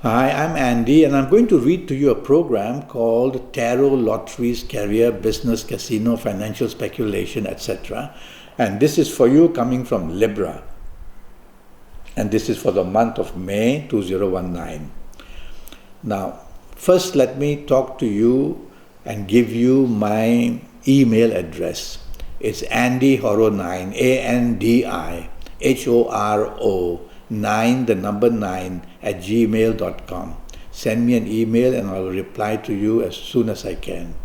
Hi, I'm Andy, and I'm going to read to you a program called Tarot, Lotteries, Career, Business, Casino, Financial Speculation, etc. And this is for you coming from Libra. And this is for the month of May 2019. Now, first let me talk to you and give you my email address. It's andyhoro9, ANDIHORO 9, the number 9, at gmail.com. Send me an email and I'll reply to you as soon as I can.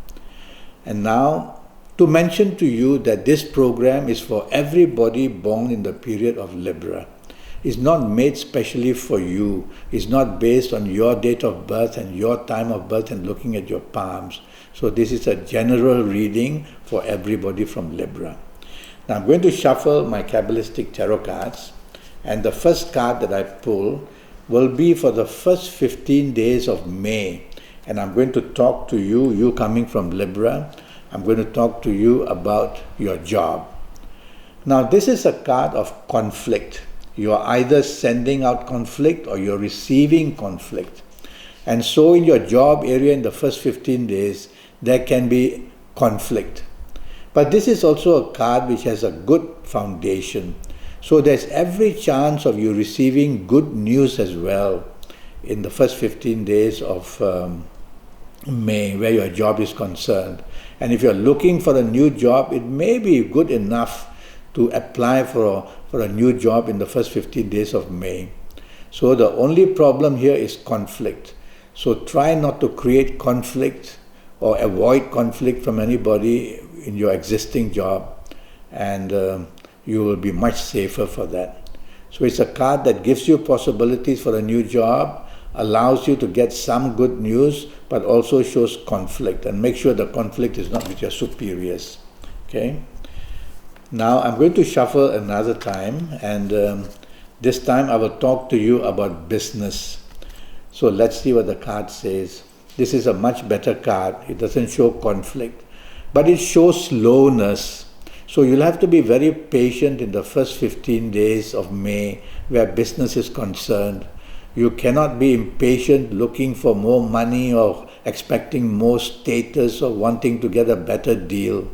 And now, to mention to you that this program is for everybody born in the period of Libra. It's not made specially for you. It's not based on your date of birth and your time of birth and looking at your palms. So this is a general reading for everybody from Libra. Now I'm going to shuffle my Kabbalistic tarot cards, and the first card that I pull will be for the first 15 days of May. And I'm going to talk to you, you coming from Libra, I'm going to talk to you about your job. Now this is a card of conflict. You are either sending out conflict or you're receiving conflict. And so in your job area in the first 15 days, there can be conflict. But this is also a card which has a good foundation. So there's every chance of you receiving good news as well in the first 15 days of May, where your job is concerned. And if you're looking for a new job, it may be good enough to apply for a new job in the first 15 days of May. So the only problem here is conflict. So try not to create conflict or avoid conflict from anybody in your existing job, and you will be much safer for that. So it's a card that gives you possibilities for a new job, allows you to get some good news, but also shows conflict. And make sure the conflict is not with your superiors. Okay? Now I'm going to shuffle another time, and this time I will talk to you about business. So let's see what the card says. This is a much better card. It doesn't show conflict, but it shows slowness. So you'll have to be very patient in the first 15 days of May where business is concerned. You cannot be impatient looking for more money or expecting more status or wanting to get a better deal.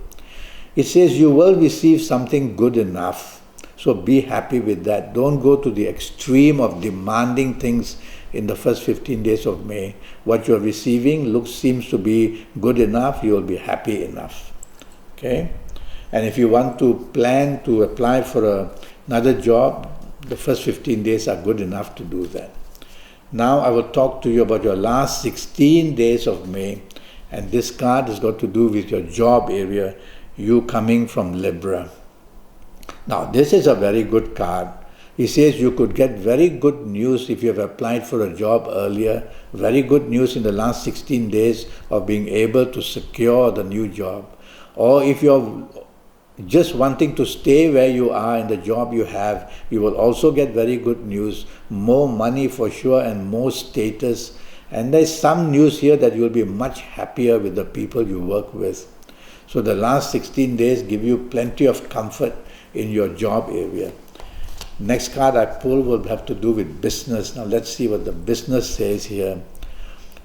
It says you will receive something good enough. So be happy with that. Don't go to the extreme of demanding things in the first 15 days of May. What you're receiving seems to be good enough. You will be happy enough. Okay? And if you want to plan to apply for another job, the first 15 days are good enough to do that. Now I will talk to you about your last 16 days of May. And this card has got to do with your job area, you coming from Libra. Now this is a very good card. It says you could get very good news if you have applied for a job earlier. Very good news in the last 16 days of being able to secure the new job. Or if you're just wanting to stay where you are in the job you have, you will also get very good news, more money for sure and more status. And there's some news here that you'll be much happier with the people you work with. So the last 16 days give you plenty of comfort in your job area. Next card I pull will have to do with business. Now let's see what the business says here.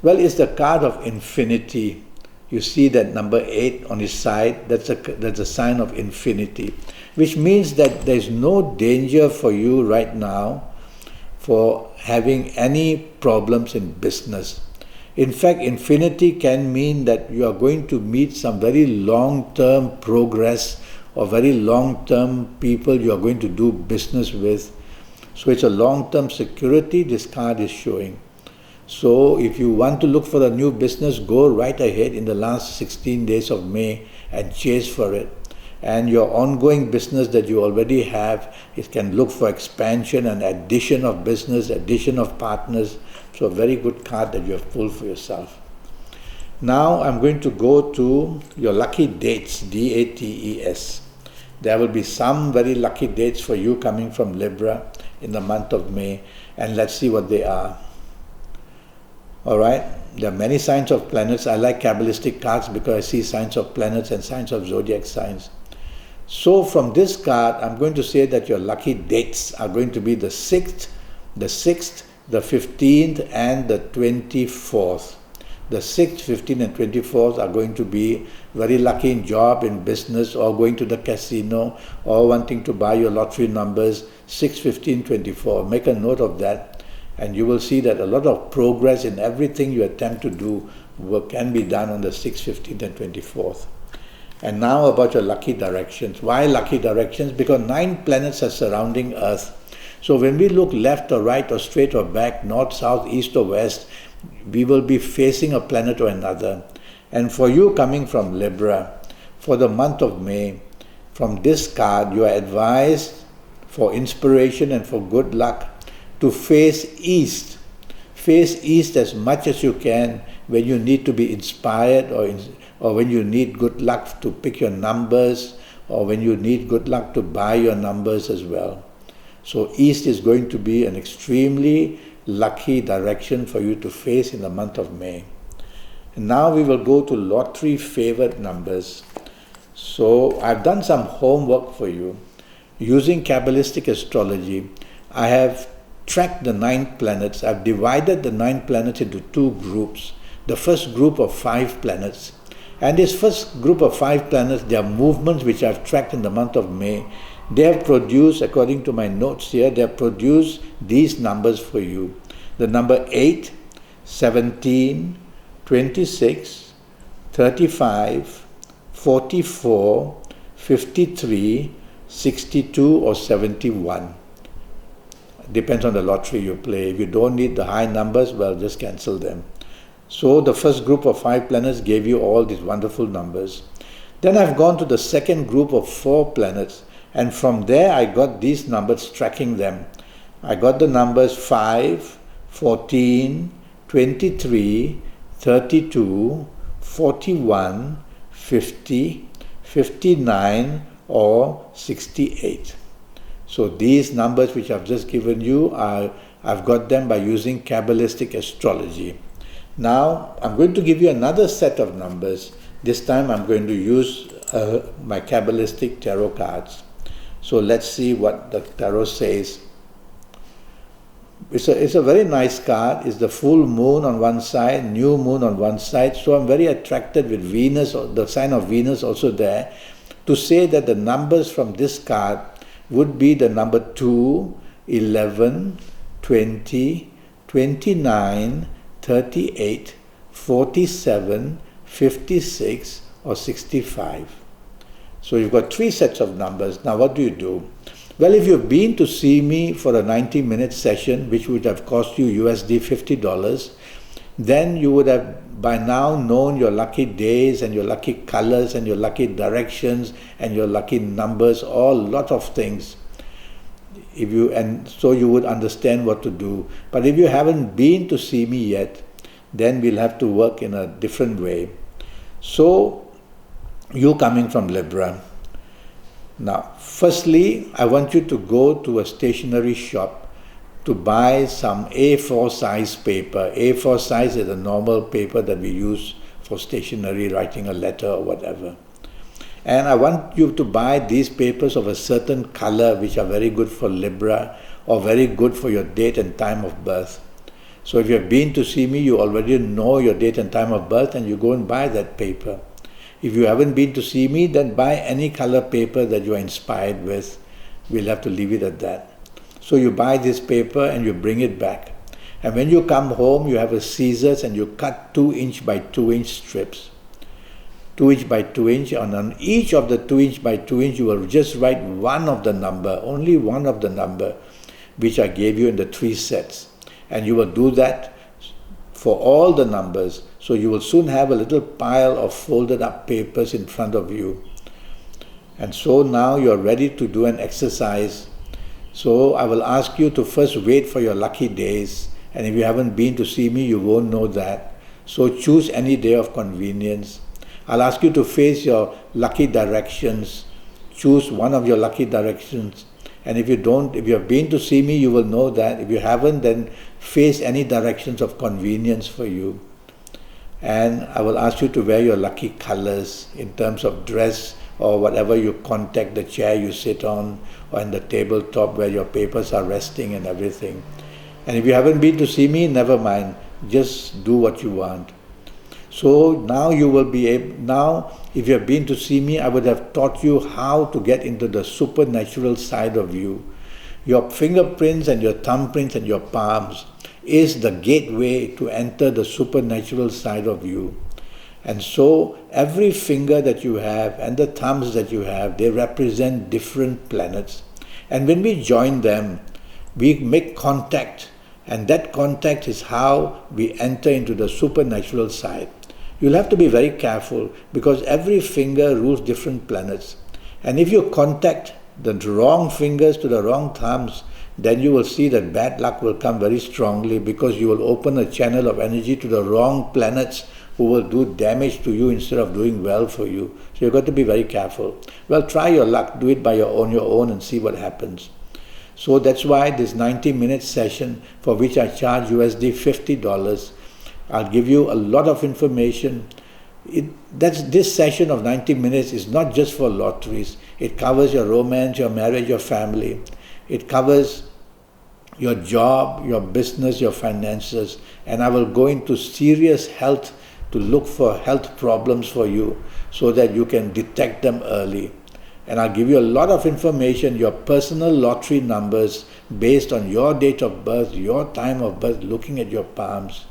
Well, it's the card of infinity. You see that number 8 on his side, that's a sign of infinity, which means that there's no danger for you right now for having any problems in business. In fact, infinity can mean that you are going to meet some very long-term progress or very long-term people you are going to do business with. So it's a long-term security this card is showing. So if you want to look for a new business, go right ahead in the last 16 days of May and chase for it. And your ongoing business that you already have, it can look for expansion and addition of business, addition of partners. So a very good card that you have pulled for yourself. Now I'm going to go to your lucky dates, DATES. There will be some very lucky dates for you coming from Libra in the month of May, and let's see what they are. Alright, there are many signs of planets. I like Kabbalistic cards because I see signs of planets and signs of zodiac signs. So from this card, I'm going to say that your lucky dates are going to be the 6th, the 6th, the 15th and the 24th. The 6th, 15th and 24th are going to be very lucky in job, in business, or going to the casino, or wanting to buy your lottery numbers, 6, 15, 24. Make a note of that, and you will see that a lot of progress in everything you attempt to do can be done on the 6th, 15th and 24th. And now about your lucky directions. Why lucky directions? Because 9 planets are surrounding Earth. So when we look left or right or straight or back, north, south, east or west, we will be facing a planet or another. And for you coming from Libra, for the month of May, from this card, you are advised for inspiration and for good luck to face east. Face east as much as you can when you need to be inspired or when you need good luck to pick your numbers, or when you need good luck to buy your numbers as well. So east is going to be an extremely lucky direction for you to face in the month of May. And now we will go to lottery favored numbers. So I've done some homework for you. Using Kabbalistic astrology, I have tracked the 9 planets. I've divided the 9 planets into 2 groups. The first group of 5 planets. And this first group of 5 planets, their movements which I've tracked in the month of May, they have produced, according to my notes here, they have produced these numbers for you. The number 8, 17, 26, 35, 44, 53, 62 or 71. Depends on the lottery you play. If you don't need the high numbers, well, just cancel them. So the first group of 5 planets gave you all these wonderful numbers. Then I've gone to the second group of 4 planets, and from there I got these numbers, tracking them. I got the numbers 5, 14, 23, 32, 41, 50, 59 or 68. So these numbers which I've just given you, I've got them by using Kabbalistic astrology. Now I'm going to give you another set of numbers. This time I'm going to use my Kabbalistic tarot cards. So let's see what the tarot says. It's a very nice card. It's the full moon on one side, new moon on one side. So I'm very attracted with Venus, the sign of Venus also there, to say that the numbers from this card would be the number 2, 11, 20, 29, 38, 47, 56 or 65. So you've got 3 sets of numbers. Now what do you do? Well, if you've been to see me for a 90-minute session, which would have cost you USD $50, then you would have by now known your lucky days and your lucky colors and your lucky directions and your lucky numbers, all lot of things. So you would understand what to do. But if you haven't been to see me yet, then we'll have to work in a different way. So you coming from Libra. Now, firstly, I want you to go to a stationery shop to buy some A4 size paper. A4 size is a normal paper that we use for stationery, writing a letter or whatever. And I want you to buy these papers of a certain color which are very good for Libra or very good for your date and time of birth. So if you have been to see me, you already know your date and time of birth and you go and buy that paper. If you haven't been to see me, then buy any color paper that you are inspired with. We'll have to leave it at that. So you buy this paper and you bring it back. And when you come home, you have a scissors and you cut 2" by 2" strips. 2" by 2", and on each of the 2" by 2", you will just write one of the number, only one of the number, which I gave you in the 3 sets. And you will do that for all the numbers. So you will soon have a little pile of folded up papers in front of you. And so now you are ready to do an exercise. So I will ask you to first wait for your lucky days. And if you haven't been to see me, you won't know that. So choose any day of convenience. I'll ask you to face your lucky directions. Choose one of your lucky directions. And if you have been to see me, you will know that. If you haven't, then face any directions of convenience for you. And I will ask you to wear your lucky colors in terms of dress or whatever you contact, the chair you sit on or in the tabletop where your papers are resting and everything. And if you haven't been to see me, never mind. Just do what you want. So now you will be able, now if you have been to see me, I would have taught you how to get into the supernatural side of you. Your fingerprints and your thumbprints and your palms is the gateway to enter the supernatural side of you. And so every finger that you have and the thumbs that you have, they represent different planets. And when we join them, we make contact, and that contact is how we enter into the supernatural side. You'll have to be very careful because every finger rules different planets. And if you contact the wrong fingers to the wrong thumbs, then you will see that bad luck will come very strongly because you will open a channel of energy to the wrong planets who will do damage to you instead of doing well for you. So you've got to be very careful. Well, try your luck, do it by your own and see what happens. So that's why this 90-minute session, for which I charge USD $50, I'll give you a lot of information. This session of 90 minutes is not just for lotteries. It covers your romance, your marriage, your family. It covers your job, your business, your finances. And I will go into serious health to look for health problems for you so that you can detect them early. And I'll give you a lot of information, your personal lottery numbers based on your date of birth, your time of birth, looking at your palms.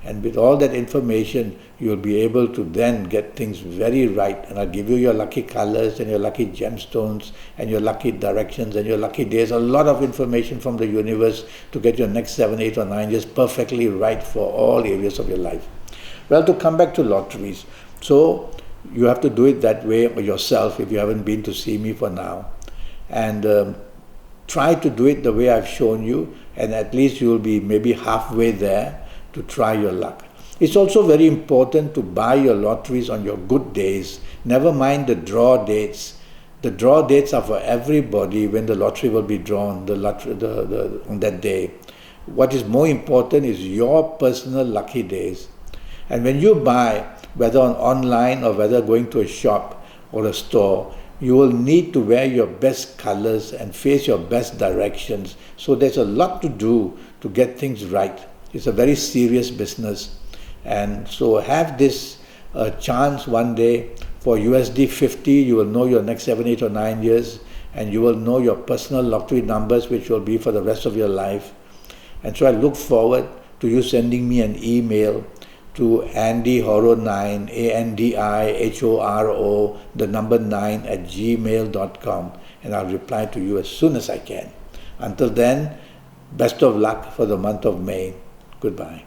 And with all that information, you'll be able to then get things very right. And I'll give you your lucky colors and your lucky gemstones and your lucky directions and your lucky days. A lot of information from the universe to get your next 7, 8 or 9 years perfectly right for all areas of your life. Well, to come back to lotteries. So you have to do it that way yourself if you haven't been to see me for now. And try to do it the way I've shown you, and at least you'll be maybe halfway there to try your luck. It's also very important to buy your lotteries on your good days. Never mind the draw dates. The draw dates are for everybody when the lottery will be drawn on that day. What is more important is your personal lucky days. And when you buy, whether online or whether going to a shop or a store, you will need to wear your best colors and face your best directions. So there's a lot to do to get things right. It's a very serious business. And so have this chance one day for USD 50, you will know your next 7, 8 or 9 years, and you will know your personal lottery numbers, which will be for the rest of your life. And so I look forward to you sending me an email to AndyHoro9, ANDIHORO, the number 9 at gmail.com, and I'll reply to you as soon as I can. Until then, best of luck for the month of May. Goodbye.